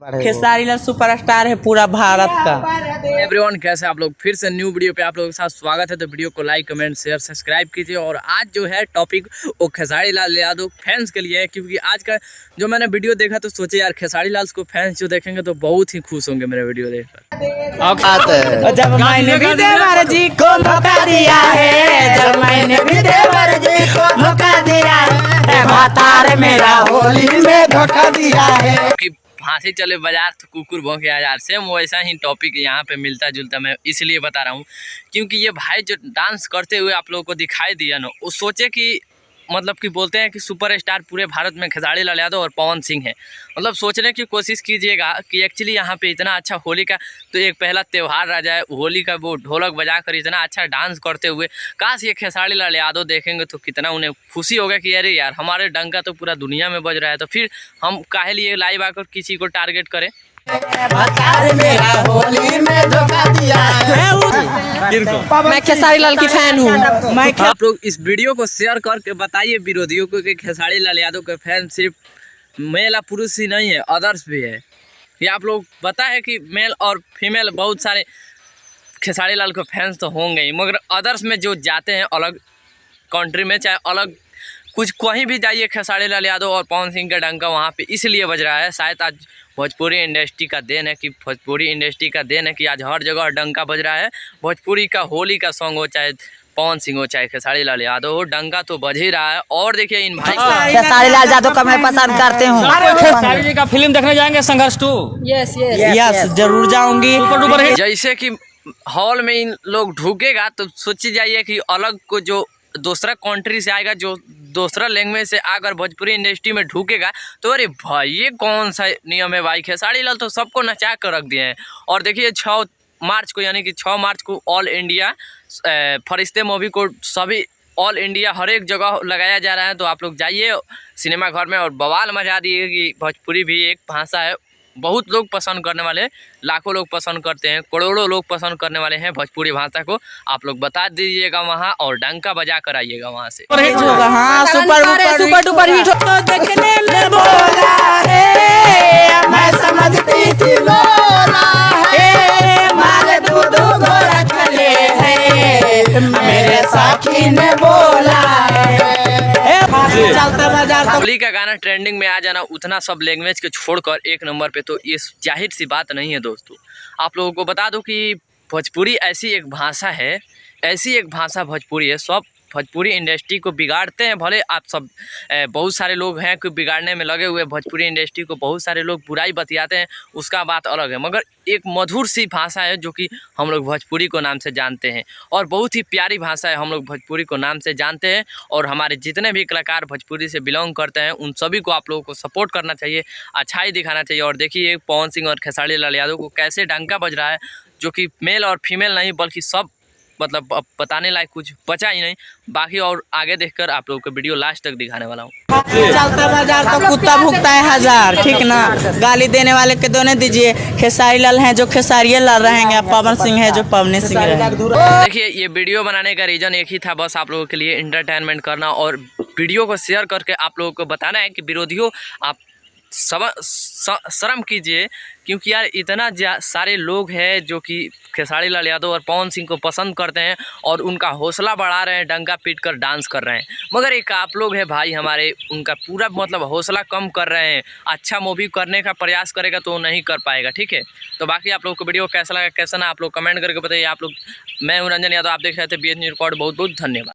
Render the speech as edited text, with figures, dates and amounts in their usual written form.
Khesari Lal superstar है पूरा भारत का। एवरीवन, कैसे आप लोग? फिर से न्यू वीडियो पे आप लोगों के साथ स्वागत है। तो वीडियो को लाइक, कमेंट, शेयर, सब्सक्राइब कीजिए। और आज जो है टॉपिक वो खेसारी लाल यादव फैंस के लिए है, क्योंकि आज का जो मैंने वीडियो देखा तो सोचे यार खेसारी लाल को फैंस जो देखेंगे तो बहुत ही खुश होंगे मेरे वीडियो देखकर। जब मैंने भी देवर जी को मौका दिया है, जब मैंने भी देवर जी को मौका दिया है, मातार मेरा होली में धोखा दिया है। फांसी चले बाजार तो कुकुर भौंके हजार, सेम वैसा ही टॉपिक यहाँ पे मिलता जुलता। मैं इसलिए बता रहा हूँ क्योंकि ये भाई जो डांस करते हुए आप लोगों को दिखाई दिया ना, वो सोचे कि मतलब कि बोलते हैं कि सुपरस्टार पूरे भारत में खेसारी लाल यादव और पवन सिंह है। मतलब सोचने की कोशिश कीजिएगा कि एक्चुअली यहाँ पे इतना अच्छा होली का तो एक पहला त्यौहार आ जाए, होली का वो ढोलक बजा कर इतना अच्छा डांस करते हुए काश ये खेसारी लाल यादव देखेंगे तो कितना उन्हें खुशी होगा कि अरे यार हमारे डंका तो पूरा दुनिया में बज रहा है। तो फिर हम काहे लिए लाइव आकर किसी को टारगेट करें। मैं खेसारी लाल की फैन हूँ। आप लोग इस वीडियो को शेयर करके बताइए विरोधियों को कि खेसारी लाल यादव के फैन सिर्फ मेल या पुरुष ही नहीं है, अदर्स भी है। ये आप लोग पता है कि मेल और फीमेल बहुत सारे खेसारी लाल के फैंस तो होंगे ही, मगर अदर्स में जो जाते हैं अलग कंट्री में, चाहे अलग कुछ कहीं भी जाइए, खेसारी लाल यादव और पवन सिंह का डंका वहाँ पे इसलिए बज रहा है। शायद आज भोजपुरी इंडस्ट्री का देन है कि आज हर जगह डंका बज रहा है। भोजपुरी का होली का सॉन्ग हो, चाहे पवन सिंह हो, चाहे खेसारी लाल यादव हो, डंका तो बज ही रहा है। और देखिए इन भाई खेसारी लाल यादव का मैं पसंद करते हूँ। खेसारी जी का फिल्म देखने जाएंगे संघर्ष 2। यस जरूर जाऊंगी। जैसे कि हॉल में इन लोग ढूकेगा तो सोची जाइए कि अलग को जो दूसरा कंट्री से आएगा, जो दूसरा लैंग्वेज से आकर भोजपुरी इंडस्ट्री में ढूकेगा तो अरे भाई ये कौन सा नियम है भाई। खेसारी लाल तो सबको नचा कर रख दिए हैं। और देखिए 6 मार्च को, यानी कि 6 मार्च को ऑल इंडिया फरिश्ते मूवी को सभी ऑल इंडिया हर एक जगह लगाया जा रहा है। तो आप लोग जाइए सिनेमा घर में और बवाल मचा दिए कि भोजपुरी भी एक भाषा है। बहुत लोग पसंद करने वाले, लाखों लोग पसंद करते हैं, करोड़ों लोग पसंद करने वाले हैं भोजपुरी भाषा को। आप लोग बता दीजिएगा वहाँ और डंका बजा कर आइएगा वहाँ से। हाँ सुपर डुपर हिट तो देखने में बोला है, मैं समझती थी बोला है, मारे दूध गोरा खले है, मेरे साथी ने बोला है। होली का गाना ट्रेंडिंग में आ जाना, उतना सब लैंग्वेज के छोड़कर एक नंबर पे, तो ये जाहिर सी बात नहीं है दोस्तों। आप लोगों को बता दूं कि भोजपुरी ऐसी एक भाषा है, भोजपुरी है। सब भोजपुरी इंडस्ट्री को बिगाड़ते हैं। भले आप सब बहुत सारे लोग हैं कि बिगाड़ने में लगे हुए, भोजपुरी इंडस्ट्री को बहुत सारे लोग बुराई बतियाते हैं, उसका बात अलग है। मगर एक मधुर सी भाषा है जो कि हम लोग भोजपुरी को नाम से जानते हैं, और बहुत ही प्यारी भाषा है, हम लोग भोजपुरी को नाम से जानते हैं। और हमारे जितने भी कलाकार भोजपुरी से बिलोंग करते हैं उन सभी को आप लोगों को सपोर्ट करना चाहिए, अच्छाई दिखाना चाहिए। और देखिए पवन सिंह और खेसारी लाल यादव को कैसे डंका बज रहा है, जो कि मेल और फीमेल नहीं बल्कि सब, मतलब अब बताने लायक कुछ बचा ही नहीं। बाकी और आगे देखकर आप लोगों को वीडियो लास्ट तक दिखाने वाला हूँ। चलता बाजार तो कुत्ता भुगता है हजार, ठीक ना। गाली देने वाले के दोने दीजिए। खेसारी लाल हैं जो खेसारी लाल रहेंगे, पवन सिंह है जो पवन सिंह रहेंगे। देखिए ये वीडियो बनाने का रीज़न एक ही था, बस आप लोगों के लिए इंटरटेनमेंट करना और वीडियो को शेयर करके आप लोगों को बताना है कि विरोधियों आप शर्म कीजिए, क्योंकि यार इतना सारे लोग हैं जो कि खेसारी लाल यादव और पवन सिंह को पसंद करते हैं और उनका हौसला बढ़ा रहे हैं, डंका पीट कर डांस कर रहे हैं। मगर एक आप लोग हैं भाई हमारे, उनका पूरा मतलब हौसला कम कर रहे हैं। अच्छा मूवी करने का प्रयास करेगा तो नहीं कर पाएगा, ठीक है। तो बाकी आप लोग को वीडियो कैसा लगा, कैसा ना, आप लोग कमेंट करके बताइए। आप लोग, मैं हूं रंजन यादव, आप देख रहे थे BH न्यूज़ रिकॉर्ड। बहुत बहुत धन्यवाद।